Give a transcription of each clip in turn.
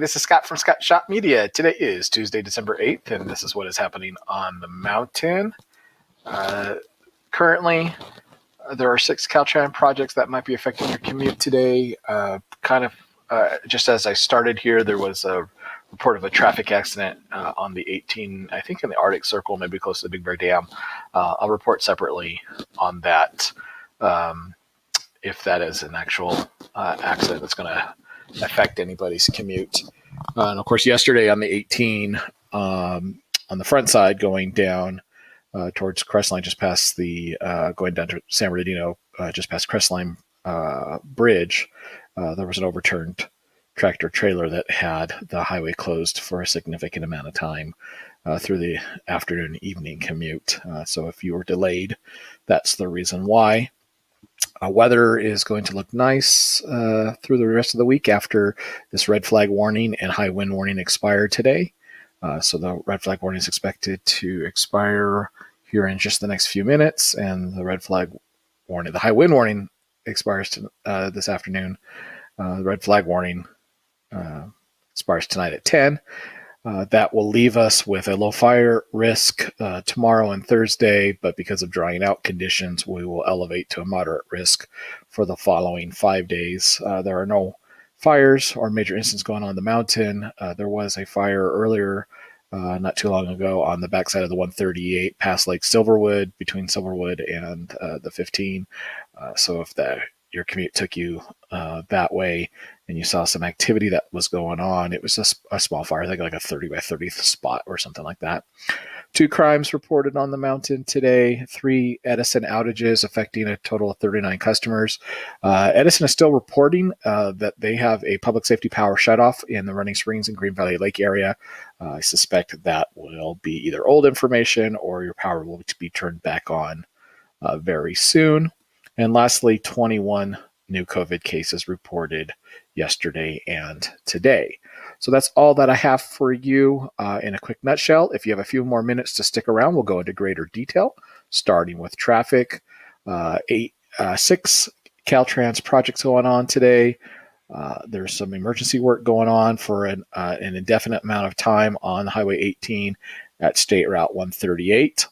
this is Scott from Scott Shop Media. Today is Tuesday, December 8th, and this is what is happening on the mountain. Currently, there are 6 CalTrans projects that might be affecting your commute today. Just as I started here, there was a report of a traffic accident on the 18, I think in the Arctic Circle, maybe close to the Big Bear Dam. I'll report separately on that if that is an actual accident that's going to affect anybody's commute. And of course, yesterday on the 18, on the front side going down towards Crestline, just past the going down to San Bernardino, just past Crestline Bridge, there was an overturned tractor trailer that had the highway closed for a significant amount of time through the afternoon evening commute. So if you were delayed, that's the reason why. Weather is going to look nice through the rest of the week after this red flag warning and high wind warning expired today. So the red flag warning is expected to expire here in just the next few minutes, and the red flag warning, the high wind warning expires this afternoon. The red flag warning expires tonight at 10. That will leave us with a low fire risk tomorrow and Thursday, but because of drying out conditions, we will elevate to a moderate risk for the following 5 days. There are no fires or major incidents going on the mountain. There was a fire earlier, not too long ago, on the backside of the 138 past Lake Silverwood, between Silverwood and the 15. So if your commute took you that way and you saw some activity that was going on, it was a small fire, I think like a 30 by 30 spot or something like that. 2 crimes reported on the mountain today, 3 Edison outages affecting a total of 39 customers. Edison is still reporting that they have a public safety power shutoff in the Running Springs and Green Valley Lake area. I suspect that will be either old information or your power will be turned back on very soon. And lastly, 21 new COVID cases reported yesterday and today. So that's all that I have for you in a quick nutshell. If you have a few more minutes to stick around, we'll go into greater detail, starting with traffic. 6 CalTrans projects going on today. There's some emergency work going on for an indefinite amount of time on Highway 18 at State Route 138.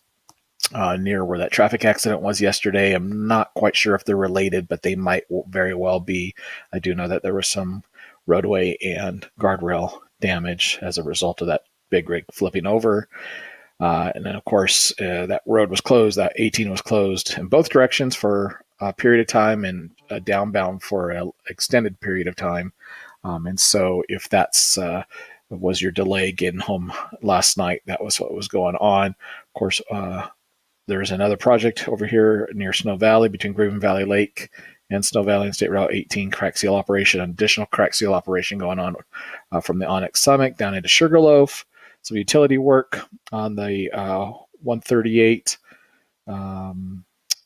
Near where that traffic accident was yesterday. I'm not quite sure if they're related, but they might very well be. I do know that there was some roadway and guardrail damage as a result of that big rig flipping over. And then, of course, that road was closed. That 18 was closed in both directions for a period of time and downbound for an extended period of time. And so if that's was your delay getting home last night, that was what was going on. Of course, there's another project over here near Snow Valley between Green Valley Lake and Snow Valley and State Route 18 crack seal operation, an additional crack seal operation going on from the Onyx Summit down into Sugarloaf. Some utility work on the 138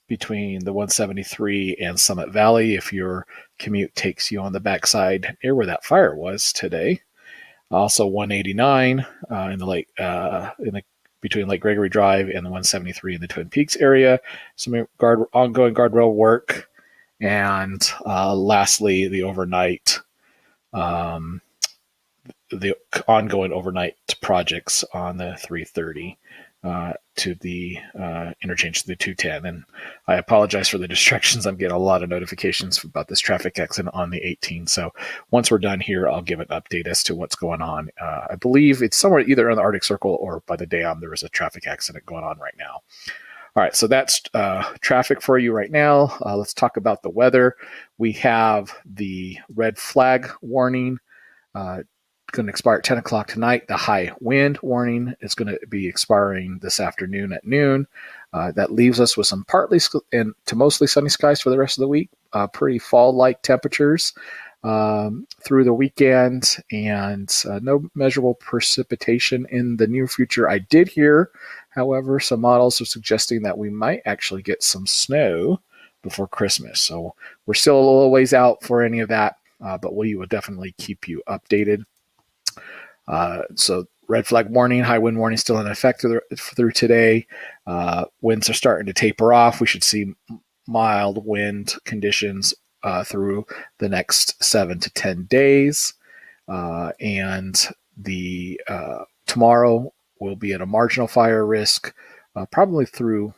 between the 173 and Summit Valley if your commute takes you on the backside near where that fire was today. Also 189 in the lake between Lake Gregory Drive and the 173 in the Twin Peaks area. Some ongoing guardrail work. And lastly, the ongoing overnight projects on the 330 to the interchange to the 210. And I apologize for the distractions. I'm getting a lot of notifications about this traffic accident on the 18. So once we're done here, I'll give an update as to what's going on. I believe it's somewhere either on the Arctic Circle or by the dam. There is a traffic accident going on right now. All right, so that's traffic for you right now. Let's talk about the weather. We have the red flag warning going to expire at 10 o'clock tonight. The high wind warning is going to be expiring this afternoon at noon. That leaves us with some partly to mostly sunny skies for the rest of the week. Pretty fall-like temperatures through the weekend, and no measurable precipitation in the near future. I did hear, however, some models are suggesting that we might actually get some snow before Christmas. So we're still a little ways out for any of that, but we will definitely keep you updated. So red flag warning, high wind warning still in effect through today. Winds are starting to taper off. We should see mild wind conditions through the next 7 to 10 days. and the tomorrow will be at a marginal fire risk, probably through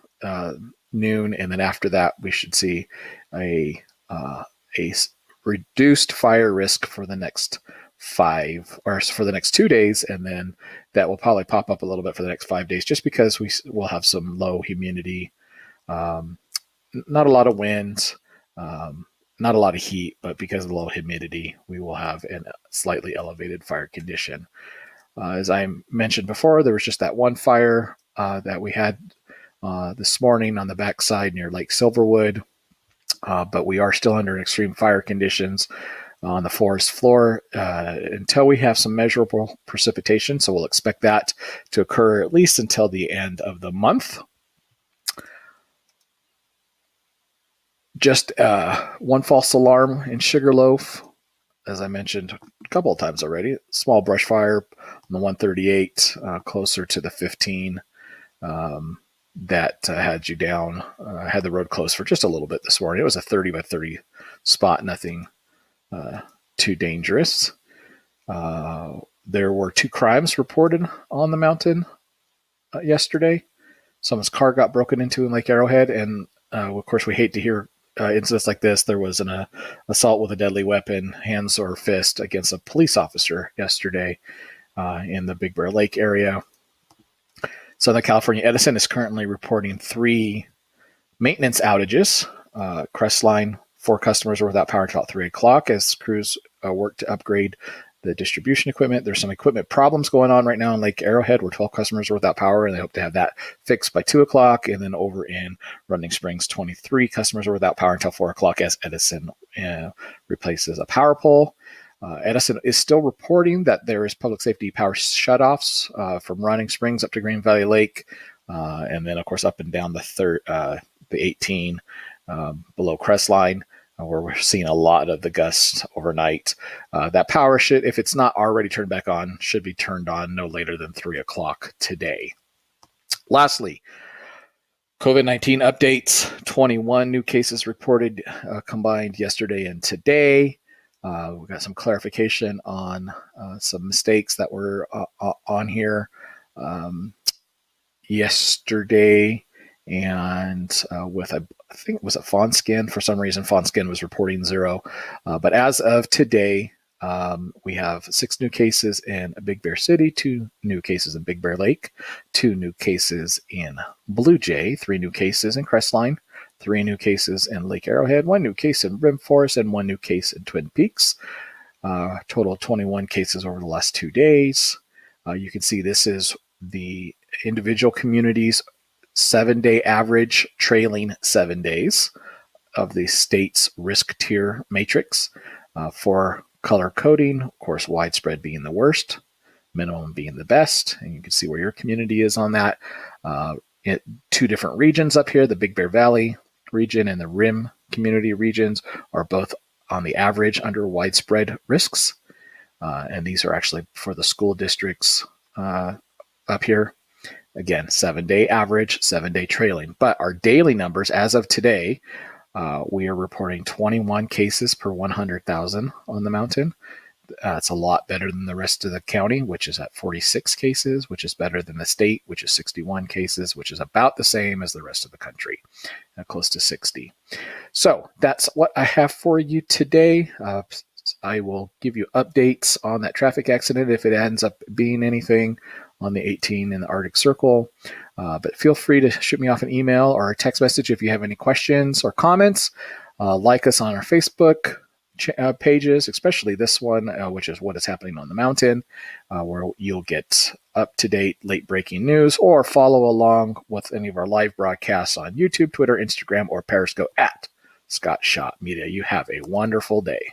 noon, and then after that we should see a reduced fire risk for the next 2 days, and then that will probably pop up a little bit for the next 5 days, just because we will have some low humidity, not a lot of winds, not a lot of heat, but because of the low humidity, we will have a slightly elevated fire condition. As I mentioned before, there was just that one fire that we had this morning on the backside near Lake Silverwood, but we are still under extreme fire conditions on the forest floor until we have some measurable precipitation. So we'll expect that to occur at least until the end of the month. Just one false alarm in Sugarloaf, as I mentioned a couple of times already. Small brush fire on the 138, closer to the 15, that had you down, had the road closed for just a little bit this morning. It was a 30 by 30 spot, nothing too dangerous. There were 2 crimes reported on the mountain yesterday. Someone's car got broken into in Lake Arrowhead, and of course we hate to hear incidents like this. There was an assault with a deadly weapon, hands or fist, against a police officer yesterday in the Big Bear Lake area. Southern California Edison is currently reporting 3 maintenance outages. Crestline, 4 customers are without power until about 3 o'clock as crews work to upgrade the distribution equipment. There's some equipment problems going on right now in Lake Arrowhead where 12 customers are without power, and they hope to have that fixed by 2 o'clock. And then over in Running Springs, 23 customers are without power until 4 o'clock as Edison replaces a power pole. Edison is still reporting that there is public safety power shutoffs from Running Springs up to Green Valley Lake, and then, of course, up and down the 18 below Crestline, where we're seeing a lot of the gusts overnight. That power should, if it's not already turned back on, should be turned on no later than 3 o'clock today. Lastly, COVID-19 updates. 21 new cases reported combined yesterday and today. We got some clarification on some mistakes that were on here yesterday, and with I think it was a Fawnskin. For some reason, Fawnskin was reporting 0, but as of today, we have 6 new cases in Big Bear City, 2 new cases in Big Bear Lake, 2 new cases in Blue Jay, 3 new cases in Crestline, 3 new cases in Lake Arrowhead, 1 new case in Rim Forest, and 1 new case in Twin Peaks. Total of 21 cases over the last 2 days. You can see this is the individual communities' 7-day average trailing 7 days of the state's risk tier matrix for color coding. Of course, widespread being the worst, minimum being the best, and you can see where your community is on that. 2 different regions up here, the Big Bear Valley region and the Rim community regions, are both on the average under widespread risks. And these are actually for the school districts up here. Again, 7-day average, 7-day trailing. But our daily numbers as of today, we are reporting 21 cases per 100,000 on the mountain. It's a lot better than the rest of the county, which is at 46 cases, which is better than the state, which is 61 cases, which is about the same as the rest of the country, close to 60. So that's what I have for you today. I will give you updates on that traffic accident if it ends up being anything on the 18 in the Arctic Circle. But feel free to shoot me off an email or a text message if you have any questions or comments. Like us on our Facebook pages, especially this one, which is What is Happening on the Mountain, where you'll get up-to-date late-breaking news, or follow along with any of our live broadcasts on YouTube, Twitter, Instagram, or Periscope at Scott Schott Media. You have a wonderful day.